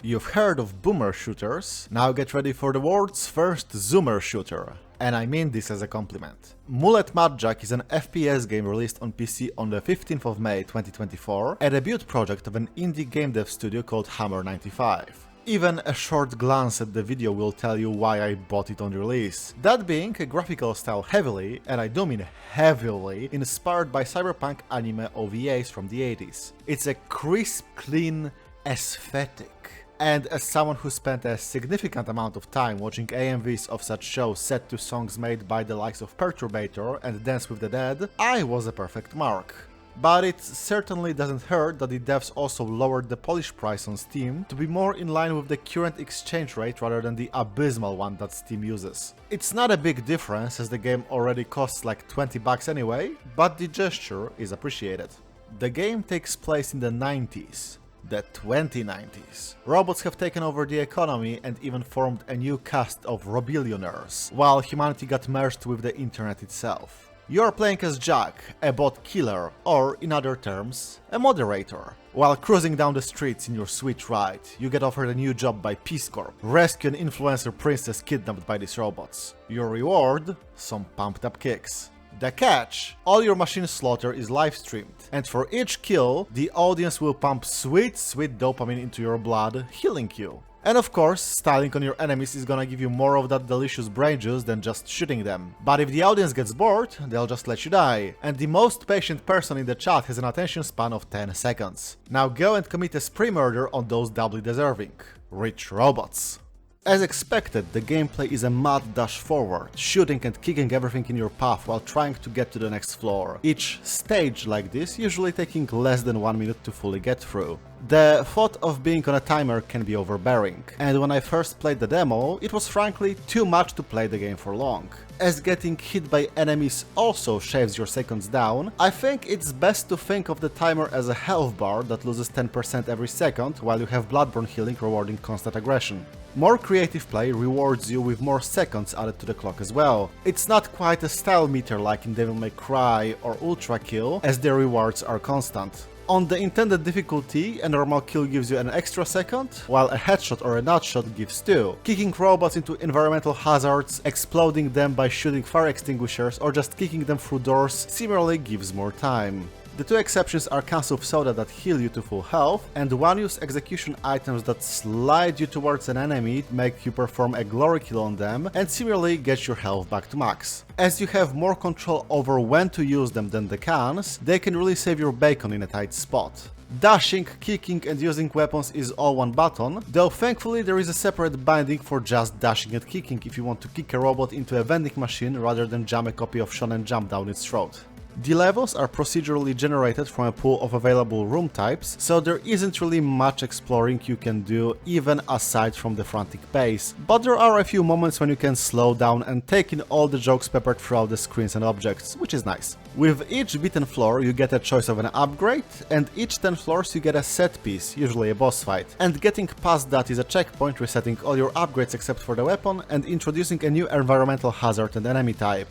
You've heard of boomer shooters, now get ready for the world's first zoomer shooter. And I mean this as a compliment. Mullet Madjack is an FPS game released on PC on the 15th of May 2024, a debut project of an indie game dev studio called Hammer 95. Even a short glance at the video will tell you why I bought it on release. That being a graphical style heavily, and I do mean heavily, inspired by cyberpunk anime OVAs from the 80s. It's a crisp, clean aesthetic. And as someone who spent a significant amount of time watching AMVs of such shows set to songs made by the likes of Perturbator and Dance with the Dead, I was a perfect mark. But it certainly doesn't hurt that the devs also lowered the polish price on Steam to be more in line with the current exchange rate rather than the abysmal one that Steam uses. It's not a big difference as the game already costs like $20 anyway, but the gesture is appreciated. The game takes place in the 90s. The 2090s. Robots have taken over the economy and even formed a new caste of robillionaires, while humanity got merged with the internet itself. You're playing as Jack, a bot killer, or, in other terms, a moderator. While cruising down the streets in your sweet ride, you get offered a new job by Peace Corp. Rescue an influencer princess kidnapped by these robots. Your reward? Some pumped up kicks. The catch? All your machine slaughter is live streamed, and for each kill, the audience will pump sweet dopamine into your blood, healing you. And of course, styling on your enemies is gonna give you more of that delicious brain juice than just shooting them. But if the audience gets bored, they'll just let you die. And the most patient person in the chat has an attention span of 10 seconds. Now go and commit a spree murder on those doubly deserving. Rich robots. As expected, the gameplay is a mad dash forward, shooting and kicking everything in your path while trying to get to the next floor. Each stage like this usually taking less than 1 minute to fully get through. The thought of being on a timer can be overbearing, and when I first played the demo, it was frankly too much to play the game for long. As getting hit by enemies also shaves your seconds down, I think it's best to think of the timer as a health bar that loses 10% every second, while you have bloodborne healing rewarding constant aggression. More creative play rewards you with more seconds added to the clock as well. It's not quite a style meter like in Devil May Cry or Ultra Kill, as the rewards are constant. On the intended difficulty, a normal kill gives you an extra second, while a headshot or a nutshot gives 2. Kicking robots into environmental hazards, exploding them by shooting fire extinguishers, or just kicking them through doors similarly gives more time. The two exceptions are cans of soda that heal you to full health, and one-use execution items that slide you towards an enemy, make you perform a glory kill on them, and similarly get your health back to max. As you have more control over when to use them than the cans, they can really save your bacon in a tight spot. Dashing, kicking and using weapons is all one button, though thankfully there is a separate binding for just dashing and kicking if you want to kick a robot into a vending machine rather than jam a copy of Shonen Jump down its throat. The levels are procedurally generated from a pool of available room types, so there isn't really much exploring you can do even aside from the frantic pace, but there are a few moments when you can slow down and take in all the jokes peppered throughout the screens and objects, which is nice. With each beaten floor you get a choice of an upgrade, and each 10 floors you get a set piece, usually a boss fight, and getting past that is a checkpoint resetting all your upgrades except for the weapon and introducing a new environmental hazard and enemy type.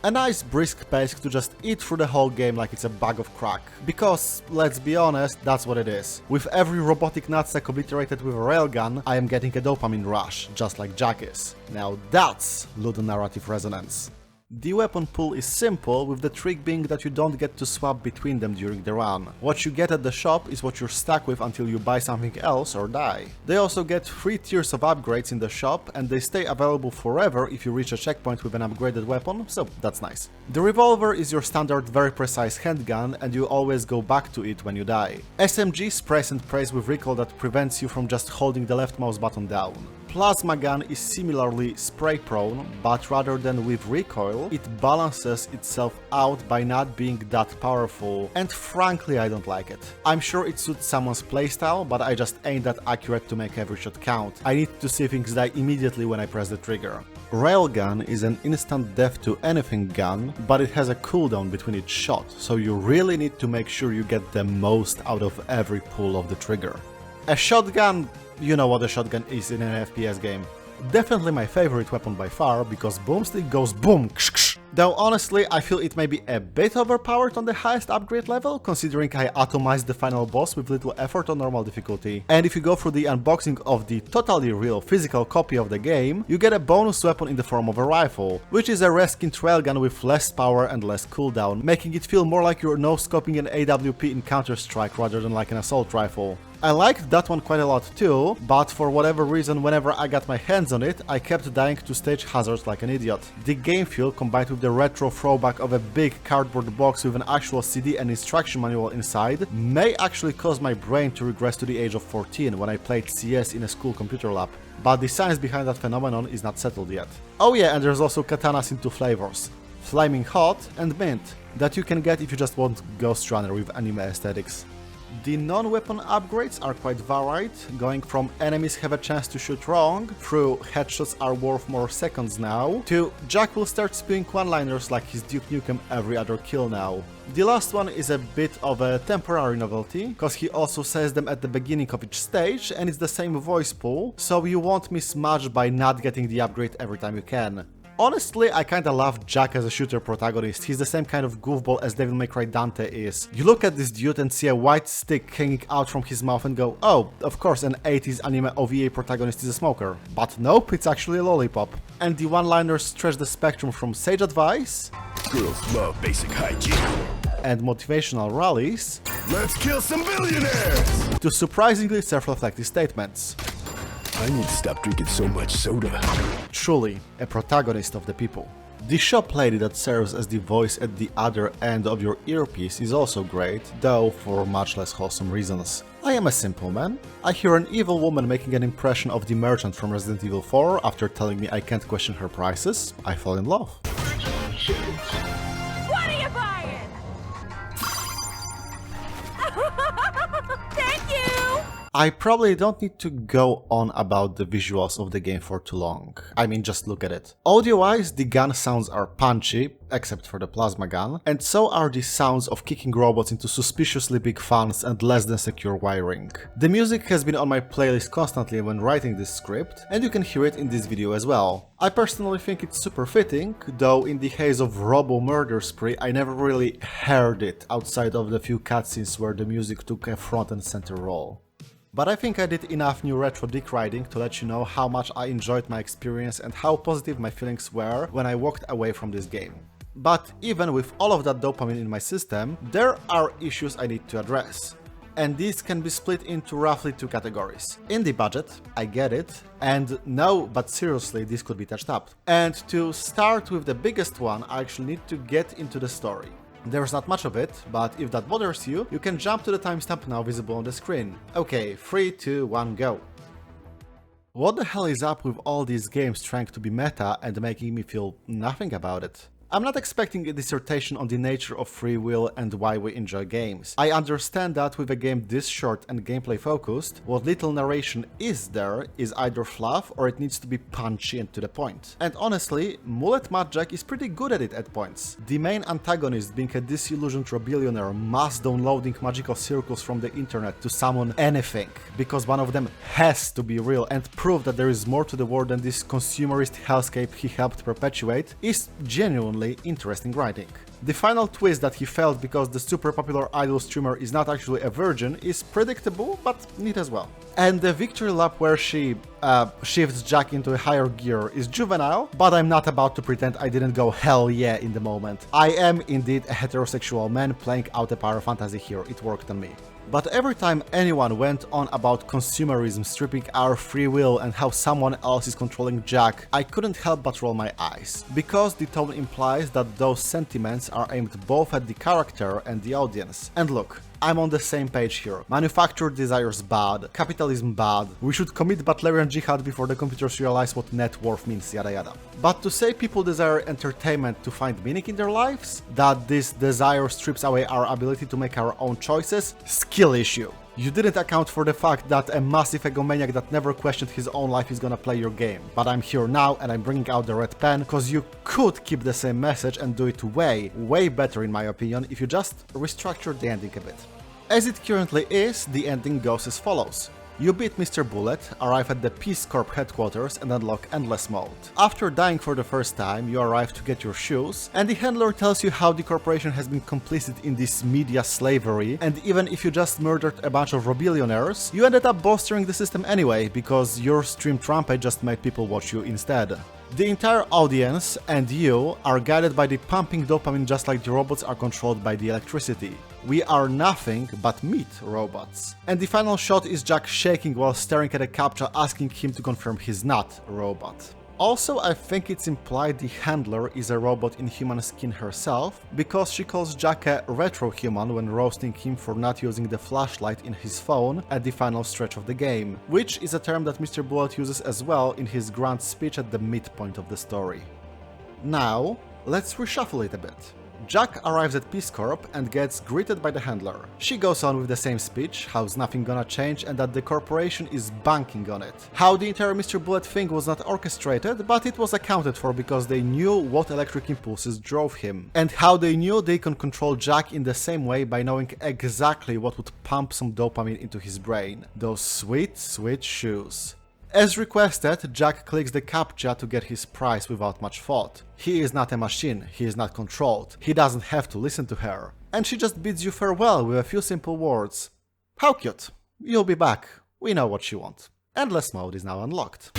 A nice brisk pace to just eat through the whole game like it's a bag of crack. Because, let's be honest, that's what it is. With every robotic nutsack obliterated with a railgun, I am getting a dopamine rush, just like Jack is. Now that's ludonarrative resonance. The weapon pool is simple, with the trick being that you don't get to swap between them during the run. What you get at the shop is what you're stuck with until you buy something else or die. They also get 3 tiers of upgrades in the shop, and they stay available forever if you reach a checkpoint with an upgraded weapon, so that's nice. The revolver is your standard very precise handgun, and you always go back to it when you die. SMG sprays and prays with recoil that prevents you from just holding the left mouse button down. Plasma gun is similarly spray prone, but rather than with recoil, it balances itself out by not being that powerful, and frankly I don't like it. I'm sure it suits someone's playstyle, but I just ain't that accurate to make every shot count. I need to see things die immediately when I press the trigger. Railgun is an instant death to anything gun, but it has a cooldown between each shot, so you really need to make sure you get the most out of every pull of the trigger. A shotgun, you know what a shotgun is in an FPS game. Definitely my favorite weapon by far, because boomstick goes boom ksh ksh. Though honestly, I feel it may be a bit overpowered on the highest upgrade level, considering I atomized the final boss with little effort on normal difficulty. And if you go through the unboxing of the totally real physical copy of the game, you get a bonus weapon in the form of a rifle, which is a reskin trailgun with less power and less cooldown, making it feel more like you're no-scoping an AWP in Counter-Strike rather than like an assault rifle. I liked that one quite a lot too, but for whatever reason whenever I got my hands on it, I kept dying to stage hazards like an idiot. The game feel combined with the retro throwback of a big cardboard box with an actual CD and instruction manual inside may actually cause my brain to regress to the age of 14 when I played CS in a school computer lab. But the science behind that phenomenon is not settled yet. Oh yeah, and there's also katanas in two flavors, Flaming Hot and Mint, that you can get if you just want Ghost Runner with anime aesthetics. The non-weapon upgrades are quite varied, going from enemies have a chance to shoot wrong, through headshots are worth more seconds now, to Jack will start spewing one-liners like his Duke Nukem every other kill now. The last one is a bit of a temporary novelty, cause he also says them at the beginning of each stage and it's the same voice pool, so you won't miss much by not getting the upgrade every time you can. Honestly, I kinda love Jack as a shooter protagonist. He's the same kind of goofball as Devil May Cry Dante is. You look at this dude and see a white stick hanging out from his mouth and go, oh, of course an 80s anime OVA protagonist is a smoker. But nope, it's actually a lollipop. And the one-liners stretch the spectrum from sage advice, girls love basic hygiene, and motivational rallies, let's kill some billionaires, to surprisingly self-reflective statements. I need to stop drinking so much soda. Truly, a protagonist of the people. The shop lady that serves as the voice at the other end of your earpiece is also great, though for much less wholesome reasons. I am a simple man. I hear an evil woman making an impression of the merchant from Resident Evil 4 after telling me I can't question her prices. I fall in love. What are you buying? Thank you! I probably don't need to go on about the visuals of the game for too long. I mean, just look at it. Audio-wise, the gun sounds are punchy, except for the plasma gun, and so are the sounds of kicking robots into suspiciously big fans and less than secure wiring. The music has been on my playlist constantly when writing this script, and you can hear it in this video as well. I personally think it's super fitting, though in the haze of Robo Murder Spree I never really heard it outside of the few cutscenes where the music took a front and center role. But I think I did enough new retro dick riding to let you know how much I enjoyed my experience and how positive my feelings were when I walked away from this game. But even with all of that dopamine in my system, there are issues I need to address. And these can be split into roughly two categories. Indie budget, I get it, and no, but seriously, this could be touched up. And to start with the biggest one, I actually need to get into the story. There's not much of it, but if that bothers you, you can jump to the timestamp now visible on the screen. Okay, 3, 2, 1, go. What the hell is up with all these games trying to be meta and making me feel nothing about it? I'm not expecting a dissertation on the nature of free will and why we enjoy games. I understand that with a game this short and gameplay focused, what little narration is there is either fluff or it needs to be punchy and to the point. And honestly, Mullet Madjack is pretty good at it at points. The main antagonist being a disillusioned billionaire mass downloading magical circles from the internet to summon anything, because one of them has to be real and prove that there is more to the world than this consumerist hellscape he helped perpetuate, is genuinely interesting writing. The final twist that he felt because the super popular idol streamer is not actually a virgin is predictable but neat as well. And the victory lap where she shifts Jack into a higher gear is juvenile, but I'm not about to pretend I didn't go hell yeah in the moment. I am indeed a heterosexual man playing out a power fantasy here, it worked on me. But every time anyone went on about consumerism stripping our free will and how someone else is controlling Jack, I couldn't help but roll my eyes, because the tone implies that those sentiments are aimed both at the character and the audience. And look, I'm on the same page here. Manufactured desires bad, capitalism bad, we should commit Butlerian jihad before the computers realize what net worth means, yada yada. But to say people desire entertainment to find meaning in their lives, that this desire strips away our ability to make our own choices, skill issue. You didn't account for the fact that a massive egomaniac that never questioned his own life is gonna play your game. But I'm here now and I'm bringing out the red pen, cause you could keep the same message and do it way, way better in my opinion if you just restructure the ending a bit. As it currently is, the ending goes as follows. You beat Mr. Bullet, arrive at the Peace Corps headquarters and unlock Endless Mode. After dying for the first time, you arrive to get your shoes, and the handler tells you how the corporation has been complicit in this media slavery, and even if you just murdered a bunch of robillionaires, you ended up bolstering the system anyway, because your streamed rampage just made people watch you instead. The entire audience and you are guided by the pumping dopamine just like the robots are controlled by the electricity. We are nothing but meat robots. And the final shot is Jack shaking while staring at a CAPTCHA asking him to confirm he's not a robot. Also, I think it's implied the handler is a robot in human skin herself, because she calls Jack a retro-human when roasting him for not using the flashlight in his phone at the final stretch of the game, which is a term that Mr. Bullet uses as well in his grand speech at the midpoint of the story. Now, let's reshuffle it a bit. Jack arrives at Peace Corp and gets greeted by the handler. She goes on with the same speech, how's nothing gonna change and that the corporation is banking on it. How the entire Mr. Bullet thing was not orchestrated, but it was accounted for because they knew what electric impulses drove him. And how they knew they can control Jack in the same way by knowing exactly what would pump some dopamine into his brain. Those sweet, sweet shoes. As requested, Jack clicks the CAPTCHA to get his prize without much thought. He is not a machine, he is not controlled, he doesn't have to listen to her. And she just bids you farewell with a few simple words. How cute. You'll be back. We know what you want. Endless Mode is now unlocked.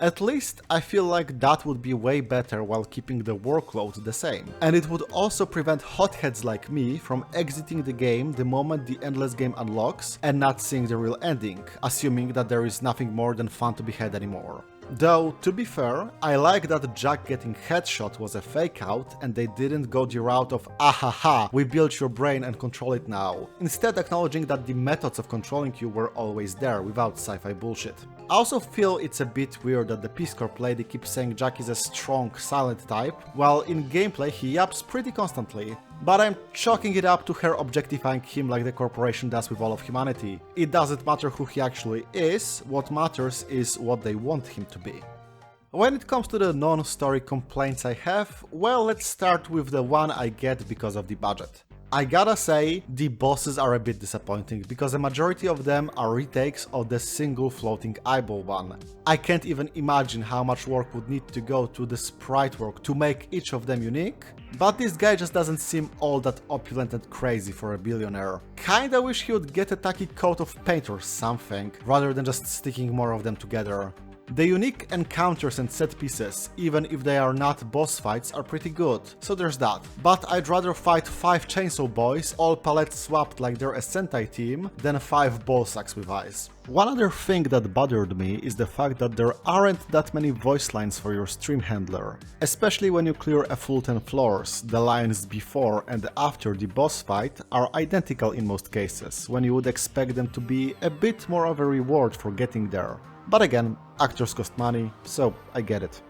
At least I feel like that would be way better while keeping the workload the same. And it would also prevent hotheads like me from exiting the game the moment the endless game unlocks and not seeing the real ending, assuming that there is nothing more than fun to be had anymore. Though, to be fair, I like that Jack getting headshot was a fake out and they didn't go the route of ahaha, we built your brain and control it now, instead acknowledging that the methods of controlling you were always there without sci-fi bullshit. I also feel it's a bit weird that the Peace Corp lady keeps saying Jack is a strong, silent type, while in gameplay he yaps pretty constantly. But I'm chalking it up to her objectifying him like the corporation does with all of humanity. It doesn't matter who he actually is, what matters is what they want him to be. When it comes to the non-story complaints I have, well, let's start with the one I get because of the budget. I gotta say, the bosses are a bit disappointing, because the majority of them are retakes of the single floating eyeball one. I can't even imagine how much work would need to go to the sprite work to make each of them unique, but this guy just doesn't seem all that opulent and crazy for a billionaire. Kinda wish he would get a tacky coat of paint or something, rather than just sticking more of them together. The unique encounters and set pieces, even if they are not boss fights, are pretty good, so there's that. But I'd rather fight 5 Chainsaw Boys, all palettes swapped like they're a Sentai team, than 5 ballsacks with eyes. One other thing that bothered me is the fact that there aren't that many voice lines for your stream handler. Especially when you clear a full 10 floors, the lines before and after the boss fight are identical in most cases, when you would expect them to be a bit more of a reward for getting there. But again, actors cost money, so I get it.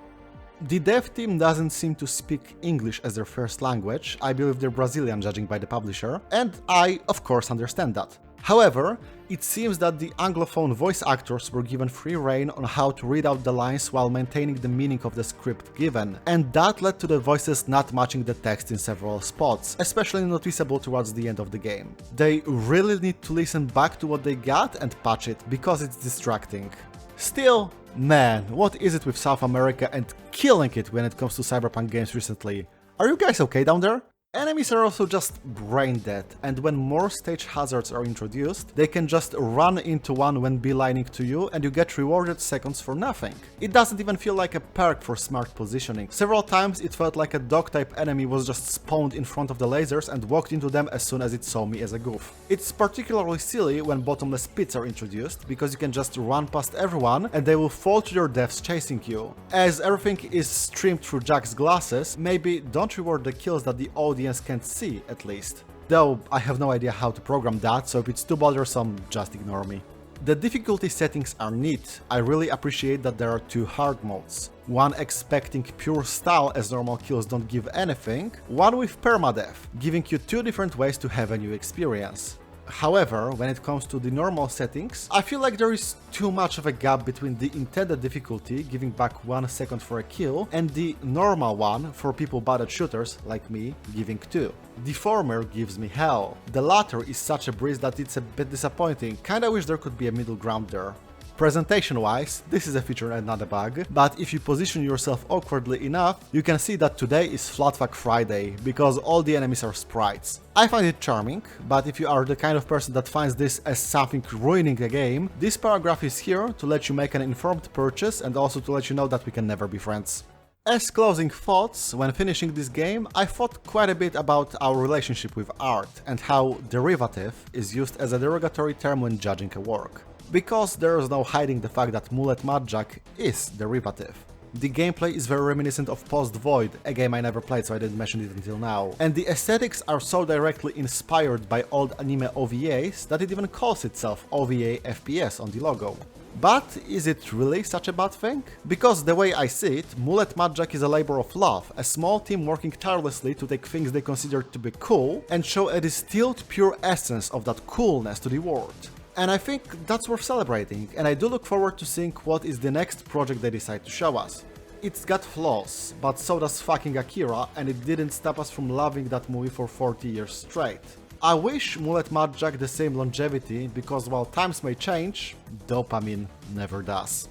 The dev team doesn't seem to speak English as their first language, I believe they're Brazilian judging by the publisher, and I, of course, understand that. However, it seems that the Anglophone voice actors were given free rein on how to read out the lines while maintaining the meaning of the script given, and that led to the voices not matching the text in several spots, especially noticeable towards the end of the game. They really need to listen back to what they got and patch it, because it's distracting. Still, man, what is it with South America and killing it when it comes to cyberpunk games recently? Are you guys okay down there? Enemies are also just brain dead, and when more stage hazards are introduced, they can just run into one when beelining to you and you get rewarded seconds for nothing. It doesn't even feel like a perk for smart positioning. Several times it felt like a dog-type enemy was just spawned in front of the lasers and walked into them as soon as it saw me as a goof. It's particularly silly when bottomless pits are introduced, because you can just run past everyone and they will fall to their deaths chasing you. As everything is streamed through Jack's glasses, maybe don't reward the kills that the audience can't see, at least. Though I have no idea how to program that, so if it's too bothersome, just ignore me. The difficulty settings are neat. I really appreciate that there are 2 hard modes. One expecting pure style as normal kills don't give anything, one with permadeath, giving you 2 different ways to have a new experience. However, when it comes to the normal settings, I feel like there is too much of a gap between the intended difficulty, giving back 1 second for a kill, and the normal one for people bad at shooters, like me, giving 2. The former gives me hell. The latter is such a breeze that it's a bit disappointing, kinda wish there could be a middle ground there. Presentation-wise, this is a feature and not a bug, but if you position yourself awkwardly enough, you can see that today is Flatfuck Friday, because all the enemies are sprites. I find it charming, but if you are the kind of person that finds this as something ruining the game, this paragraph is here to let you make an informed purchase and also to let you know that we can never be friends. As closing thoughts, when finishing this game, I thought quite a bit about our relationship with art and how derivative is used as a derogatory term when judging a work. Because there is no hiding the fact that Mullet Madjack is derivative. The gameplay is very reminiscent of Post-Void, a game I never played so I didn't mention it until now, and the aesthetics are so directly inspired by old anime OVAs that it even calls itself OVA FPS on the logo. But is it really such a bad thing? Because the way I see it, Mullet Madjack is a labor of love, a small team working tirelessly to take things they consider to be cool and show a distilled pure essence of that coolness to the world. And I think that's worth celebrating, and I do look forward to seeing what is the next project they decide to show us. It's got flaws, but so does fucking Akira, and it didn't stop us from loving that movie for 40 years straight. I wish Mullet Madjack the same longevity, because while times may change, dopamine never does.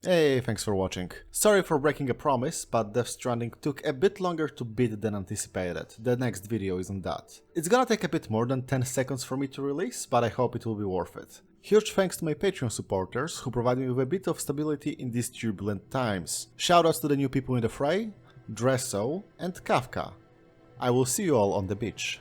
Hey, thanks for watching. Sorry for breaking a promise, but Death Stranding took a bit longer to beat than anticipated. The next video isn't that. It's gonna take a bit more than 10 seconds for me to release, but I hope it will be worth it. Huge thanks to my Patreon supporters who provide me with a bit of stability in these turbulent times. Shoutouts to the new people in the fray, Dresso and Kafka. I will see you all on the beach.